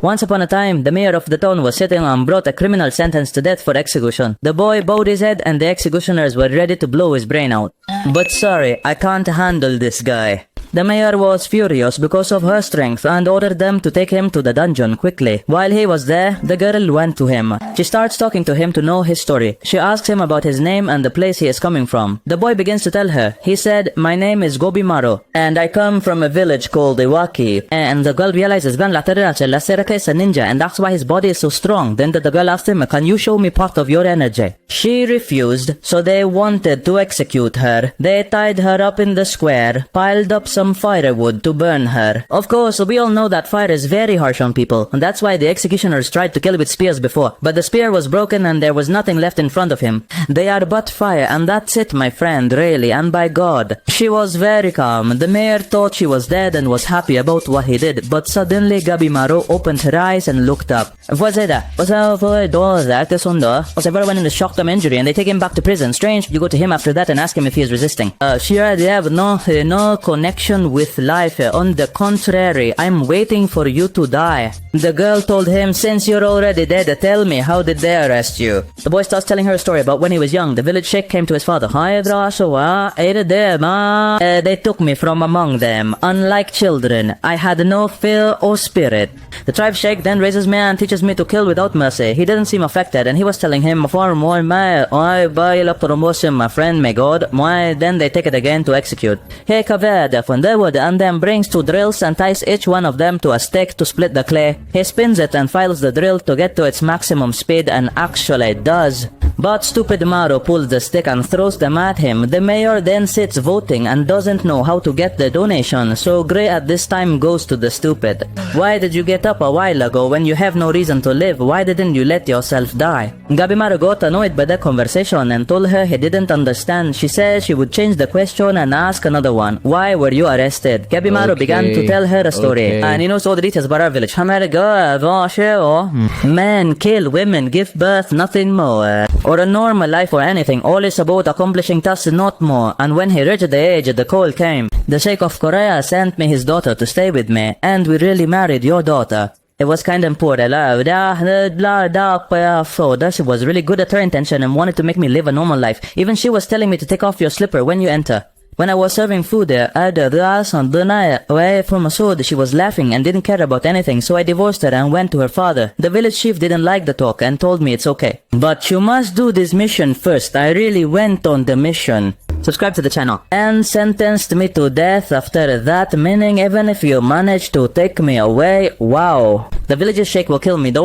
Once upon a time, the mayor of the town was sitting and brought a criminal sentenced to death for execution. The boy bowed his head and the executioners were ready to blow his brain out. But sorry, I can't handle this guy. The mayor was furious because of her strength and ordered them to take him to the dungeon quickly. While he was there, the girl went to him. She starts talking to him to know his story. She asks him about his name and the place he is coming from. The boy begins to tell her. He said, "My name is Gabimaru, and I come from a village called Iwaki." And the girl realizes, "Gan Lateraka is a ninja, and that's why his body is so strong." Then the girl asked him, "Can you show me part of your energy?" She refused, so they wanted to execute her. They tied her up in the square, piled up some firewood to burn her. Of course, we all know that fire is very harsh on people, and that's why the executioners tried to kill with spears before. But the spear was broken and there was nothing left in front of him. They are but fire, and that's it, my friend, really, and by God. She was very calm. The mayor thought she was dead and was happy about what he did, but suddenly Gabimaru opened her eyes and looked up. Was everyone in the shock of injury and they take him back to prison. Strange, you go to him after that and ask him if he is resisting. She already have no connection with life. On the contrary, I'm waiting for you to die. The girl told him, "Since you're already dead, tell me, how did they arrest you?" The boy starts telling her a story about when he was young. The village sheikh came to his father. They took me from among them. Unlike children, I had no fear or spirit. The tribe sheikh then raises me and teaches me to kill without mercy. He didn't seem affected, and he was telling him, my friend, may God. Then they take it again to execute. He covered from the wood and then brings 2 drills and ties each one of them to a stake to split the clay. He spins it and files the drill to get to its maximum speed, and actually does. But stupid Maru pulls the stick and throws them at him. The mayor then sits voting and doesn't know how to get the donation, so Gray at this time goes to the stupid. "Why did you get up a while ago when you have no reason to live? Why didn't you let yourself die?" Gabimaru got annoyed by the conversation and told her he didn't understand. She said she would change the question and ask another one. "Why were you arrested?" Gabimaru began to tell her a story. And he knows all the details about our village. Men kill women, give birth, nothing more. Or a normal life or anything, all is about accomplishing tasks, not more. And when he reached the age, the call came. The Sheikh of Korea sent me his daughter to stay with me, and we really married your daughter. It was kind of important. She was really good at her intention and wanted to make me live a normal life. Even she was telling me to take off your slipper when you enter. When I was serving food there, away from a sword, she was laughing and didn't care about anything, so I divorced her and went to her father. The village chief didn't like the talk and told me it's okay. But you must do this mission first. I really went on the mission. Subscribe to the channel. And sentenced me to death after that, meaning even if you manage to take me away, wow. The village's sheikh will kill me. So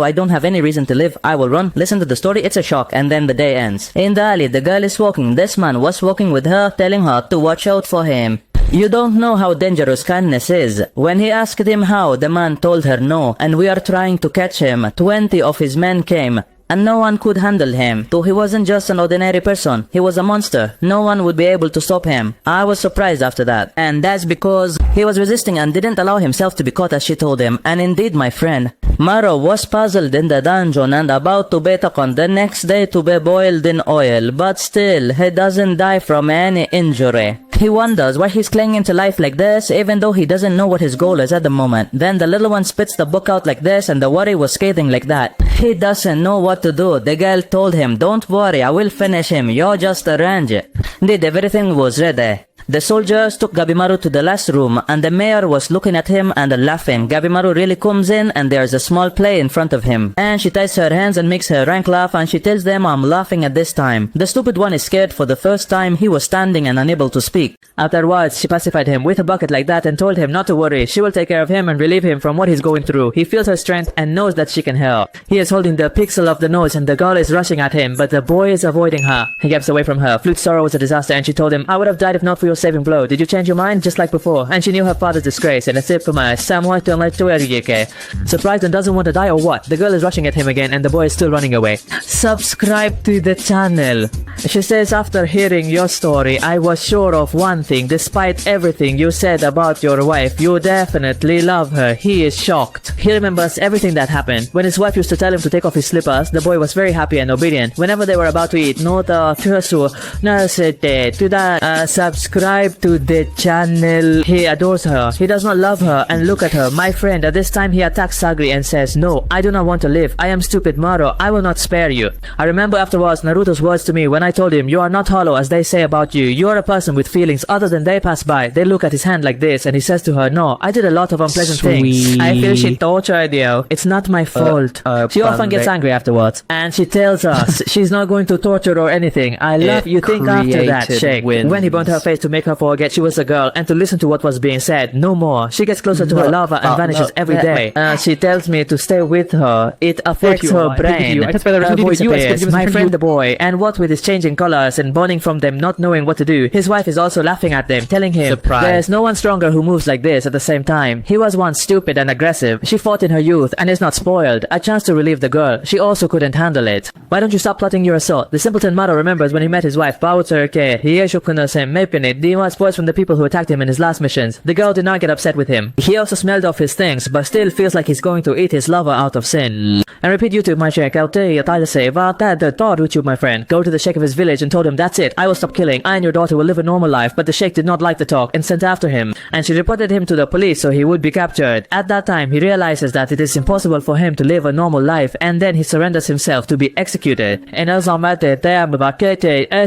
I don't have any reason to live. I will run, listen to the story, it's a shock, and then the day ends. In Dali, the girl is walking. This man was walking with her, telling her to watch out for him. You don't know how dangerous kindness is. When he asked him how, the man told her no, and we are trying to catch him. 20 of his men came, and no one could handle him. So he wasn't just an ordinary person, he was a monster. No one would be able to stop him. I was surprised after that, and that's because he was resisting and didn't allow himself to be caught as she told him. And indeed, my friend, Maru was puzzled in the dungeon and about to be taken the next day to be boiled in oil, but still, he doesn't die from any injury. He wonders why he's clinging to life like this, even though he doesn't know what his goal is at the moment. Then the little one spits the book out like this, and the worry was scathing like that. He doesn't know what to do. The girl told him, "Don't worry, I will finish him. You're just arrange it." Did everything was ready. The soldiers took Gabimaru to the last room, and the mayor was looking at him and laughing. Gabimaru really comes in, and there's a small play in front of him. And she ties her hands and makes her rank laugh, and she tells them, "I'm laughing at this time." The stupid one is scared for the first time. He was standing and unable to speak. Afterwards, she pacified him with a bucket like that and told him not to worry. She will take care of him and relieve him from what he's going through. He feels her strength and knows that she can help. He is holding the pixel of the nose, and the girl is rushing at him, but the boy is avoiding her. He gets away from her. Flute's sorrow was a disaster, and she told him, "I would have died if not for your saving blow. Did you change your mind?" Just like before. And she knew her father's disgrace, and surprised and doesn't want to die or what? The girl is rushing at him again, and the boy is still running away. Subscribe to the channel. She says, "After hearing your story, I was sure of one thing. Despite everything you said about your wife, you definitely love her." He is shocked. He remembers everything that happened. When his wife used to tell him to take off his slippers, the boy was very happy and obedient. Whenever they were about to eat, subscribe subscribe to the channel. He adores her. He does not love her. And look at her. My friend, at this time he attacks Sagri and says, "No, I do not want to live. I am stupid Maru. I will not spare you." I remember afterwards Naruto's words to me when I told him, "You are not hollow as they say about you. You are a person with feelings other than they pass by." They look at his hand like this and he says to her, "No, I did a lot of unpleasant things. I feel she tortured you. It's not my fault." She often gets angry afterwards. And she tells us she's not going to torture or anything. I love you think after that shake. When he burnt her face to make her forget she was a girl and to listen to what was being said. No more. She gets closer to her lava and vanishes every day. She tells me to stay with her. It affects her brain. Her voice appears. My friend the boy. And what with his changing colors and burning from them, not knowing what to do. His wife is also laughing at them, telling him, "There's no one stronger who moves like this at the same time. He was once stupid and aggressive. She fought in her youth and is not spoiled. A chance to relieve the girl. She also couldn't handle it. Why don't you stop plotting your assault?" The simpleton Maru remembers when he met his wife, Bautsuke. He was voice from the people who attacked him in his last missions. The girl did not get upset with him. He also smelled off his things, but still feels like he's going to eat his lover out of sin. And repeat YouTube, my check. I'll tell you, YouTube, my friend. Go to the sheikh of his village and told him, "That's it. I will stop killing. I and your daughter will live a normal life." But the sheikh did not like the talk and sent after him. And she reported him to the police so he would be captured. At that time, he realizes that it is impossible for him to live a normal life, and then he surrenders himself to be executed. And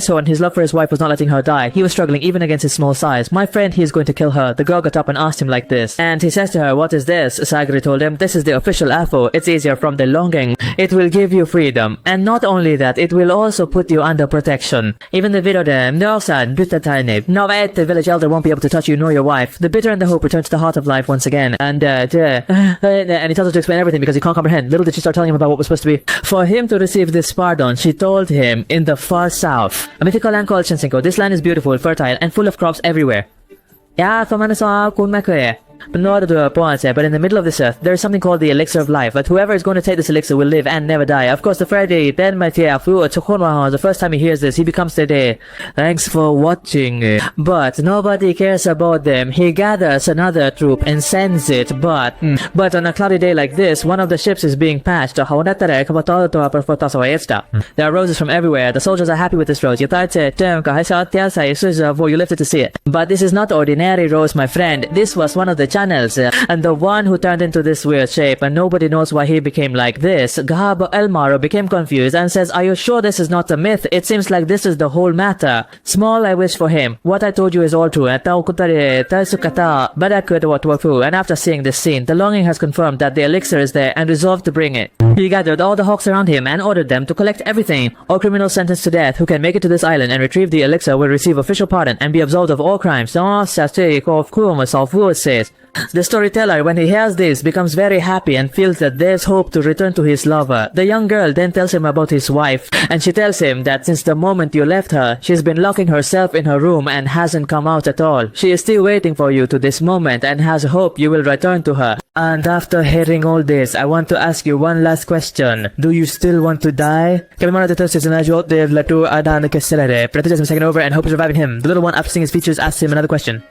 so, and his love for his wife was not letting her die. He was struggling even against his small size. "My friend, he is going to kill her." The girl got up and asked him like this. And he says to her, "What is this?" Sagri told him, "This is the official AFO. It's easier from the longing. It will give you freedom. And not only that, it will also put you under protection." Even the video them, no son, the village elder won't be able to touch you nor your wife. The bitter and the hope return to the heart of life once again. And he tells her to explain everything because he can't comprehend. Little did she start telling him about what was supposed to be. For him to receive this pardon, she told him, in the far south, a mythical land called Shinsenko. This land is beautiful, fertile, and full of crops everywhere. But in the middle of this earth, there is something called the elixir of life. But whoever is going to take this elixir will live and never die. Of course, the Friday, then the first time he hears this, he becomes today. Thanks for watching. But nobody cares about them. He gathers another troop and sends it. But on a cloudy day like this, one of the ships is being patched. There are roses from everywhere. The soldiers are happy with this rose. You lifted to see it. But this is not ordinary rose, my friend. This was one of the channels, and the one who turned into this weird shape, and nobody knows why he became like this. Gabimaru became confused and says, "Are you sure this is not a myth? It seems like this is the whole matter. Small I wish for him. What I told you is all true." And after seeing this scene, the longing has confirmed that the elixir is there and resolved to bring it. He gathered all the hawks around him and ordered them to collect everything. All criminals sentenced to death who can make it to this island and retrieve the elixir will receive official pardon and be absolved of all crimes. The storyteller, when he hears this, becomes very happy and feels that there's hope to return to his lover. The young girl then tells him about his wife, and she tells him that since the moment you left her, she's been locking herself in her room and hasn't come out at all. She is still waiting for you to this moment and has hope you will return to her. And after hearing all this, I want to ask you one last question. Do you still want to die? Gabimaru is taken over and hope is reviving him. The little one, after seeing his features, asks him another question.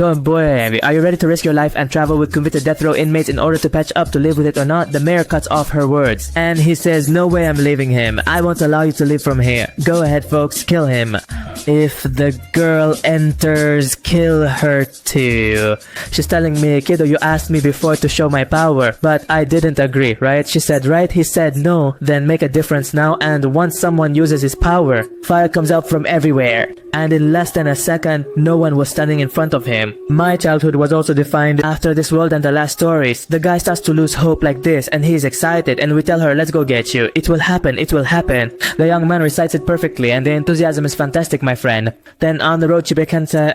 Don't boy, are you ready to risk your life and travel with convicted death row inmates in order to patch up to live with it or not? The mayor cuts off her words. And he says, "No way I'm leaving him. I won't allow you to live from here. Go ahead, folks, kill him. If the girl enters, kill her too." She's telling me, "Kiddo, you asked me before to show my power, but I didn't agree, right?" She said, "Right?" He said, "No." Then make a difference now, and once someone uses his power, fire comes out from everywhere. And in less than a second, no one was standing in front of him. My childhood was also defined after this world and the last stories. The guy starts to lose hope like this, and he's excited, and we tell her, "Let's go get you. It will happen, it will happen." The young man recites it perfectly, and the enthusiasm is fantastic, my friend. Then on the road she began to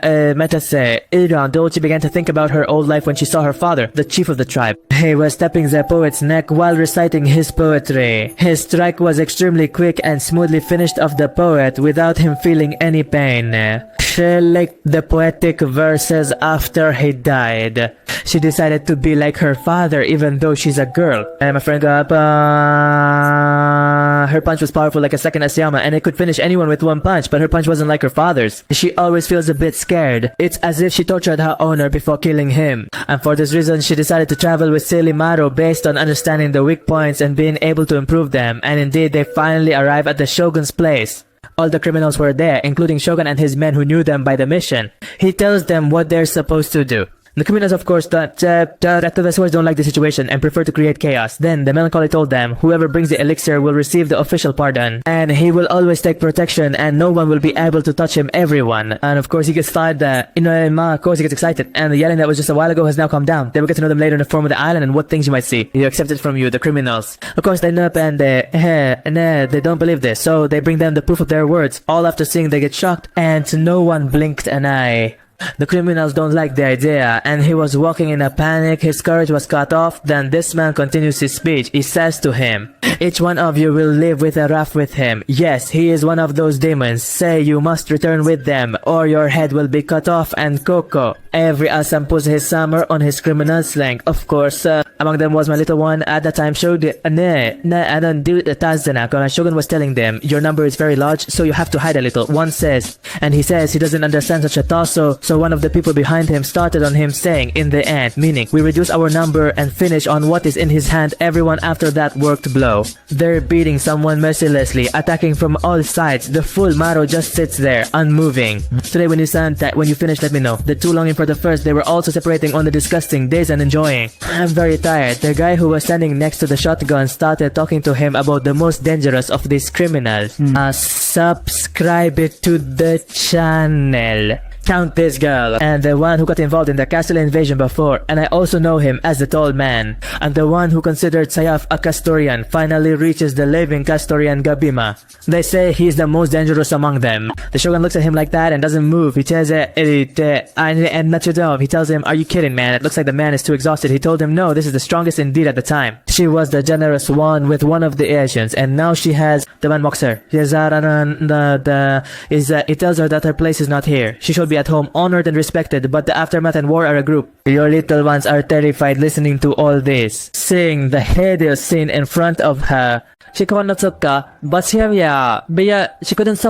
she began to think about her old life when she saw her father, the chief of the tribe. He was stepping the poet's neck while reciting his poetry. His strike was extremely quick and smoothly finished off the poet without him feeling any pain. She liked the poetic verses after he died. She decided to be like her father even though she's a girl. And my friend got her punch was powerful like a second Asayama, and it could finish anyone with one punch, but her punch wasn't like her father's. She always feels a bit scared. It's as if she tortured her owner before killing him. And for this reason, she decided to travel with Maru based on understanding the weak points and being able to improve them. And indeed, they finally arrive at the shogun's place. All the criminals were there, including Shogun and his men who knew them by the mission. He tells them what they're supposed to do. The criminals, of course, don't like the situation and prefer to create chaos. Then the melancholy told them, whoever brings the elixir will receive the official pardon, and he will always take protection, and no one will be able to touch him. Everyone. And of course, he gets tired. Of course, he gets excited, and the yelling that was just a while ago has now calmed down. They will get to know them later in the form of the island and what things you might see. You accept it from you, the criminals. Of course, they nip and they don't believe this, so they bring them the proof of their words. All after seeing, they get shocked, and no one blinked an eye. The criminals don't like the idea, and he was walking in a panic. His courage was cut off. Then this man continues his speech. He says to him, each one of you will live with a wrath with him. Yes, he is one of those demons. Say you must return with them, or your head will be cut off and Coco. Every Asam puts his summer on his criminal slang. Of course, among them was my little one. At the time, showed I don't do the Tazana. Shogun was telling them, your number is very large, so you have to hide a little. One says, and he says he doesn't understand such a toss, so one of the people behind him started on him saying, in the end, meaning, we reduce our number and finish on what is in his hand. Everyone after that worked blow. They're beating someone mercilessly, attacking from all sides. The full Maro just sits there, unmoving. Today when you finish, let me know. The two longing for the first, they were also separating on the disgusting days and enjoying. I'm very tired. The guy who was standing next to the shotgun started talking to him about the most dangerous of these criminals. Subscribe to the channel. Count this girl, and the one who got involved in the castle invasion before, and I also know him as the tall man, and the one who considered Sayaf a Castorian finally reaches the living Castorian Gabima. They say he's the most dangerous among them. The Shogun looks at him like that and doesn't move. He tells and Nachudov, he tells him, are you kidding, man? It looks like the man is too exhausted. He told him, no, this is the strongest indeed at the time. She was the generous one with one of the Asians, and now she has, the man mocks her. He tells her that her place is not here. She should be at home, honored and respected, but the aftermath and war are a group. Your little ones are terrified listening to all this. Seeing the hideous scene in front of her. She couldn't stop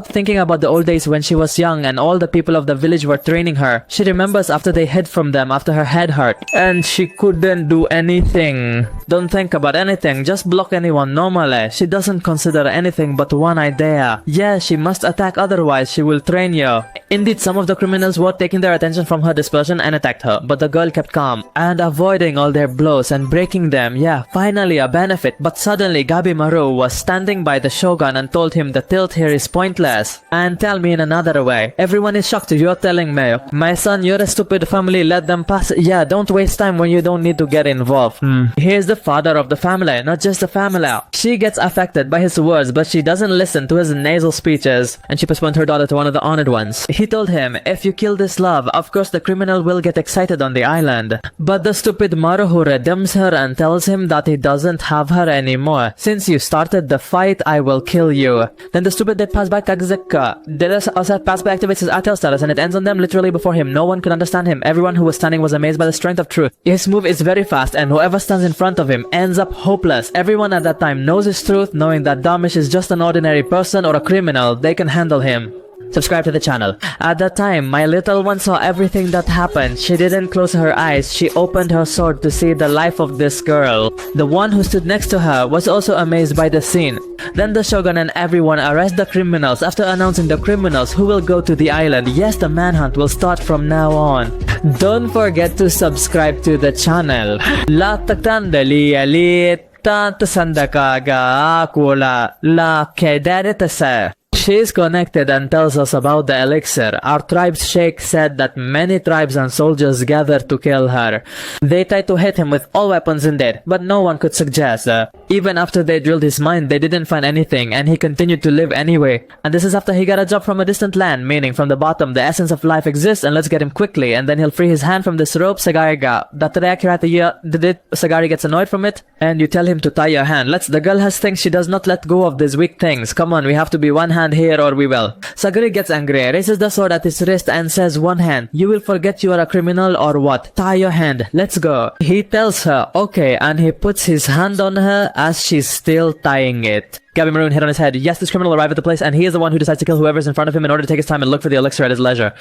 thinking about the old days when she was young and all the people of the village were training her. She remembers after they hid from them after her head hurt. And she couldn't do anything. Don't think about anything, just block anyone normally. She doesn't consider anything but one idea. Yeah, she must attack, otherwise she will train you. Indeed, some of the criminals were taking their attention from her dispersion and attacked her, but the girl kept calm and avoiding all their blows and breaking them. Yeah, finally a benefit. But suddenly Gabimaru was standing by the Shogun and told him the tilt here is pointless. And tell me in another way. Everyone is shocked. You're telling me, my son, you're a stupid family, let them pass. Yeah, don't waste time when you don't need to get involved. He is the father of the family, not just the family. She gets affected by his words, but she doesn't listen to his nasal speeches, and she postponed her daughter to one of the honored ones. He told him, if you kill this love, of course the criminal will get excited on the island. But the stupid Maruhu redeems her and tells him that he doesn't have her anymore. Since you started the fight, I will kill you. Then the stupid did pass back Kagzeka. Pass by activates his Atel status and it ends on them literally before him. No one could understand him. Everyone who was standing was amazed by the strength of truth. His move is very fast and whoever stands in front of him ends up hopeless. Everyone at that time knows his truth, knowing that Damish is just an ordinary person or a criminal. They can handle him. Subscribe to the channel. At that time, my little one saw everything that happened. She didn't close her eyes. She opened her sword to see the life of this girl. The one who stood next to her was also amazed by the scene. Then the Shogun and everyone arrest the criminals after announcing the criminals who will go to the island. Yes, the manhunt will start from now on. Don't forget to subscribe to the channel. La taktandali alit tantasandakaga akula la kedaritasa. She is connected and tells us about the elixir. Our tribe's sheikh said that many tribes and soldiers gathered to kill her. They tried to hit him with all weapons indeed, but no one could suggest. Even after they drilled his mind, they didn't find anything, and he continued to live anyway. And this is after he got a job from a distant land, meaning from the bottom, the essence of life exists, and let's get him quickly, and then he'll free his hand from this rope Sagari got. Sagari gets annoyed from it, and you tell him to tie your hand. The girl has things she does not let go of these weak things. Come on, we have to be one hand here or we will. Sagari gets angry, raises the sword at his wrist and says, one hand. You will forget you are a criminal or what? Tie your hand. Let's go. He tells her, okay, and he puts his hand on her as she's still tying it. Gabimaru hit on his head. Yes, this criminal arrived at the place, and he is the one who decides to kill whoever's in front of him in order to take his time and look for the elixir at his leisure.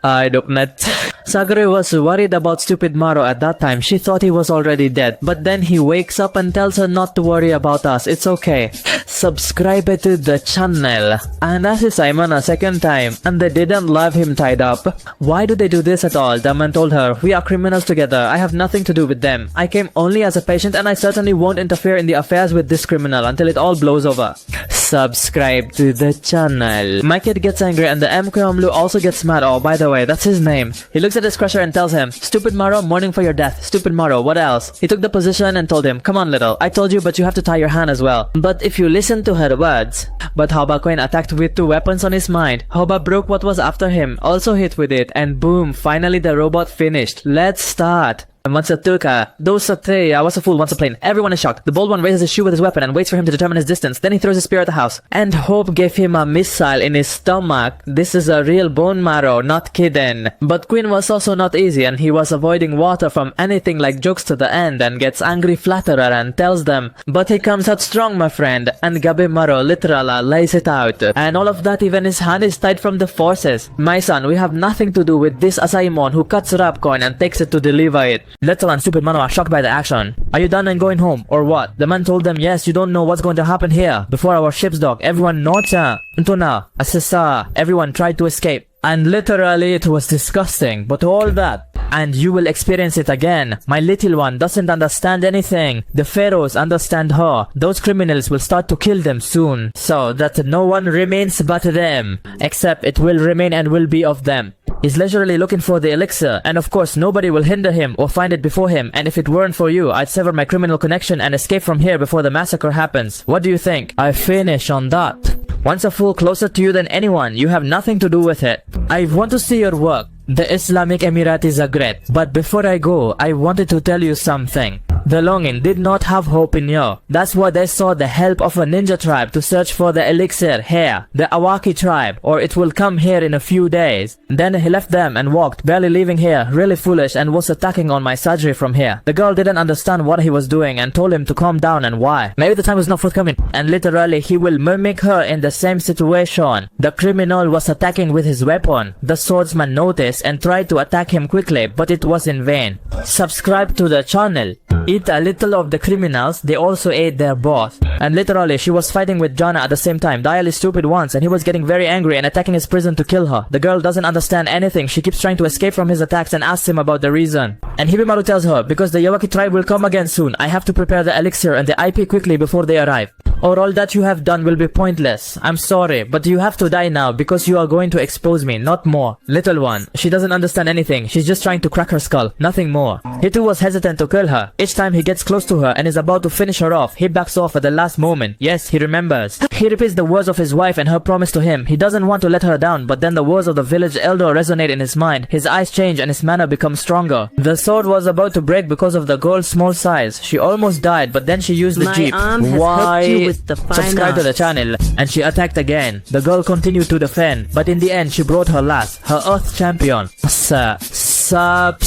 I don't net. Saguri was worried about stupid Maro at that time. She thought he was already dead. But then he wakes up and tells her not to worry about us. It's okay. Subscribe to the channel. And as is Simon a second time. And they didn't leave him tied up. Why do they do this at all? The man told her, we are criminals together. I have nothing to do with them. I came only as a patient and I certainly won't interfere in the affairs with this criminal until it all blows over. Subscribe to the channel. My kid gets angry and the M. Kyomlu also gets mad. Oh, by the way, that's his name. He looks at his crusher and tells him, stupid Maro, mourning for your death. Stupid Maro, what else? He took the position and told him, come on little, I told you but you have to tie your hand as well. But if you listen to her words. But Hoba Queen attacked with 2 weapons on his mind. Hoba broke what was after him, also hit with it, and boom, finally the robot finished. Let's start. Once a Turka, those I was a fool, once a plane. Everyone is shocked. The bold one raises his shoe with his weapon and waits for him to determine his distance. Then he throws his spear at the house. And Hope gave him a missile in his stomach. This is a real bone marrow, not kidding. But Queen was also not easy and he was avoiding water from anything like jokes to the end and gets angry flatterer and tells them, but he comes out strong, my friend. And Gabimaru literally lays it out. And all of that even his hand is tied from the forces. My son, we have nothing to do with this Asaimon who cuts rap coin and takes it to deliver it. Little and stupid Mano are shocked by the action. Are you done and going home, or what? The man told them, yes, you don't know what's going to happen here. Before our ship's dock, everyone nota. Untuna, asisa, everyone tried to escape. And literally it was disgusting, but all that. And you will experience it again. My little one doesn't understand anything. The pharaohs understand her. Those criminals will start to kill them soon. So that no one remains but them. Except it will remain and will be of them. He's leisurely looking for the elixir, and of course nobody will hinder him or find it before him, and if it weren't for you, I'd sever my criminal connection and escape from here before the massacre happens. What do you think? I finish on that. Once a fool closer to you than anyone, you have nothing to do with it. I want to see your work. The Islamic Emiratis are great, but before I go, I wanted to tell you something. The Longin did not have hope in you. That's why they sought the help of a ninja tribe to search for the elixir here, the Awaki tribe, or it will come here in a few days. Then he left them and walked, barely leaving here, really foolish, and was attacking on my surgery from here. The girl didn't understand what he was doing and told him to calm down and why. Maybe the time was not forthcoming, and literally he will mimic her in the same situation. The criminal was attacking with his weapon. The swordsman noticed and tried to attack him quickly, but it was in vain. Subscribe to the channel. Eat a little of the criminals, they also ate their boss. And literally, she was fighting with Jana at the same time. Dial is stupid once, and he was getting very angry and attacking his prison to kill her. The girl doesn't understand anything. She keeps trying to escape from his attacks and asks him about the reason. And Hibimaru tells her, because the Yawaki tribe will come again soon, I have to prepare the elixir and the IP quickly before they arrive. Or all that you have done will be pointless. I'm sorry, but you have to die now because you are going to expose me, not more. Little one, she doesn't understand anything. She's just trying to crack her skull, nothing more. He too was hesitant to kill her. Each time he gets close to her and is about to finish her off, he backs off at the last moment. Yes, he remembers. He repeats the words of his wife and her promise to him. He doesn't want to let her down, but then the words of the village elder resonate in his mind. His eyes change and his manner becomes stronger. The sword was about to break because of the girl's small size. She almost died, but then she used the jeep. Why? Subscribe to the channel, and she attacked again. The girl continued to defend, but in the end she brought her last, her Earth champion. Subscribe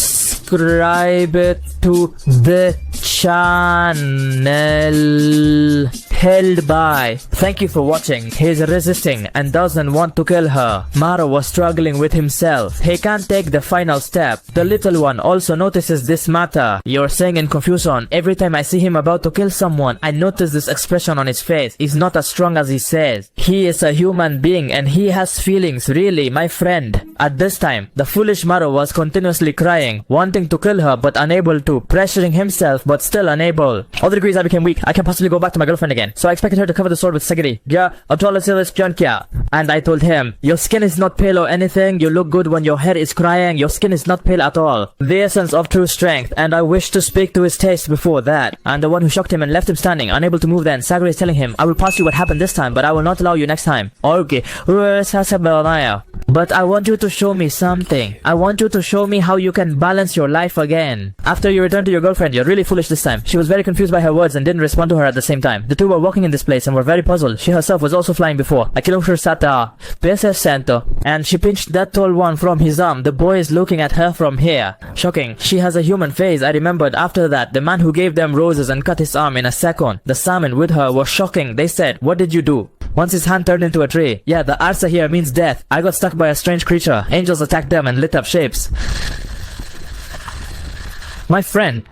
to the channel. Held by. Thank you for watching. He's resisting and doesn't want to kill her. Maro was struggling with himself. He can't take the final step. The little one also notices this matter. You're saying in confusion. Every time I see him about to kill someone, I notice this expression on his face. He's not as strong as he says. He is a human being and he has feelings, really, my friend. At this time, the foolish Maro was continuously crying, wanting to kill her but unable to, pressuring himself but still unable. All the degrees I became weak. I can possibly go back to my girlfriend again. So I expected her to cover the sword with Sagiri. And I told him, your skin is not pale or anything. You look good when your hair is crying. Your skin is not pale at all. The essence of true strength. And I wish to speak to his taste before that. And the one who shocked him and left him standing, unable to move then. Sagiri is telling him, I will pass you what happened this time, but I will not allow you next time. Okay. But I want you to show me something. I want you to show me how you can balance your life again. After you return to your girlfriend, you're really foolish this time. She was very confused by her words and didn't respond to her at the same time. The two were walking in this place and were very puzzled. She herself was also flying before. A kilometer sata, Princess Santo, and she pinched that tall one from his arm. The boy is looking at her from here. Shocking. She has a human face. I remembered after that, the man who gave them roses and cut his arm in a second. The salmon with her was shocking. They said, what did you do? Once his hand turned into a tree. Yeah, the Arsa here means death. I got stuck by a strange creature. Angels attacked them and lit up shapes. My friend,